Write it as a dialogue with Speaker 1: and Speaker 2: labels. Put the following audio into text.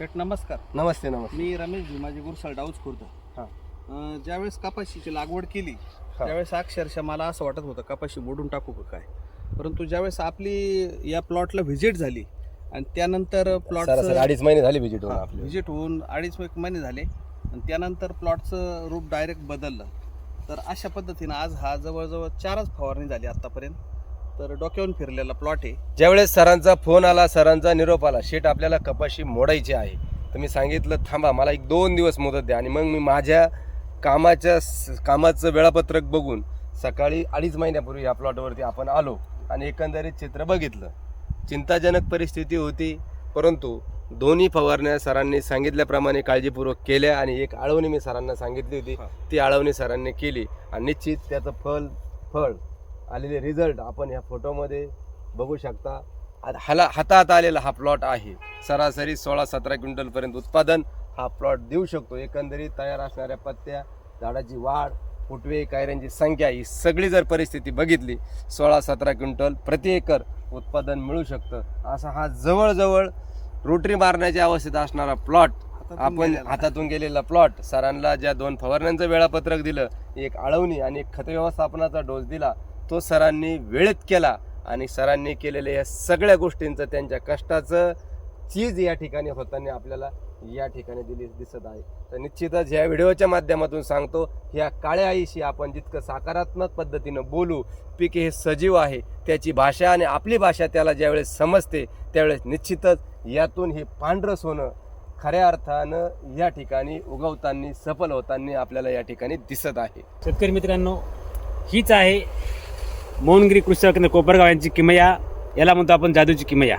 Speaker 1: शेठ नमस्कार.
Speaker 2: नमस्ते नमस्ते.
Speaker 1: मी रमेश भीमाजी गुरसाळ डाऊज खुर्द. ज्यावेळेस कपाशीची लागवड केली त्यावेळेस अक्षरशः मला असं वाटत होतं कपाशी मोडून टाकू का काय, परंतु ज्यावेळेस आपली या प्लॉटला व्हिजिट झाली आणि त्यानंतर प्लॉट
Speaker 2: 2.5 महिने झाले व्हिजिट होऊन आपली.
Speaker 1: व्हिजिट होऊन 2.5 महिने झाले आणि त्यानंतर प्लॉटचं रूप डायरेक्ट बदललं. तर अशा पद्धतीनं आज हा जवळजवळ 4च फवारणी झाली आतापर्यंत. तर डोक्यावरून फिरलेला प्लॉट आहे.
Speaker 2: ज्यावेळेस सरांचा फोन आला, सरांचा निरोप आला, शेट आपल्याला कपाशी मोडायची आहे, तर मी सांगितलं थांबा मला 1-2 दिवस मुदत द्या. आणि मग मी माझ्या कामाचं वेळापत्रक बघून सकाळी 2.5 महिन्यापूर्वी या प्लॉटवरती आपण आलो आणि एकंदरीत चित्र बघितलं. चिंताजनक परिस्थिती होती, परंतु दोन्ही फवारण्या सरांनी सांगितल्याप्रमाणे काळजीपूर्वक केल्या आणि एक आळवणी मी सरांना सांगितली होती, ती आळवणी सरांनी केली आणि निश्चित त्याचं फळ आलेले रिझल्ट आपण ह्या फोटोमध्ये बघू शकता. हातात आलेला हा प्लॉट आहे. सरासरी 16-17 क्विंटलपर्यंत उत्पादन हा प्लॉट देऊ शकतो. एकंदरीत तयार असणाऱ्या पत्त्या, झाडाची वाढ, फुटवे, कायऱ्यांची संख्या, ही सगळी जर परिस्थिती बघितली 16-17 क्विंटल प्रति एकर उत्पादन मिळू शकतं. असा हा जवळजवळ रोटरी मारण्याच्या अवस्थेत असणारा प्लॉट आपण हातातून गेलेला प्लॉट. सरांना ज्या 2 फवारण्यांचं वेळापत्रक दिलं, एक आळवणी आणि एक खत व्यवस्थापनाचा डोस दिला, तो सरांनी वेळेत केला आणि सरांनी केलेल्या या सगळ्या गोष्टींचं, त्यांच्या कष्टाचं चीज या ठिकाणी होताना आपल्याला या ठिकाणी दिसत आहे. तर निश्चितच ह्या व्हिडिओच्या माध्यमातून सांगतो, ह्या काळ्या आईशी आपण जितकं सकारात्मक पद्धतीनं बोलू, पीक हे सजीव आहे, त्याची भाषा आणि आपली भाषा त्याला ज्यावेळेस समजते त्यावेळेस निश्चितच यातून हे पांढरं सोनं खऱ्या अर्थानं या ठिकाणी उगवताना, सफल होताना आपल्याला या ठिकाणी दिसत आहे.
Speaker 3: शेतकरी मित्रांनो, हीच आहे मोहनगिरी कृषी केंद्र कोपरगाव यांची किमया. याला म्हणतो आपण जादूची किमया.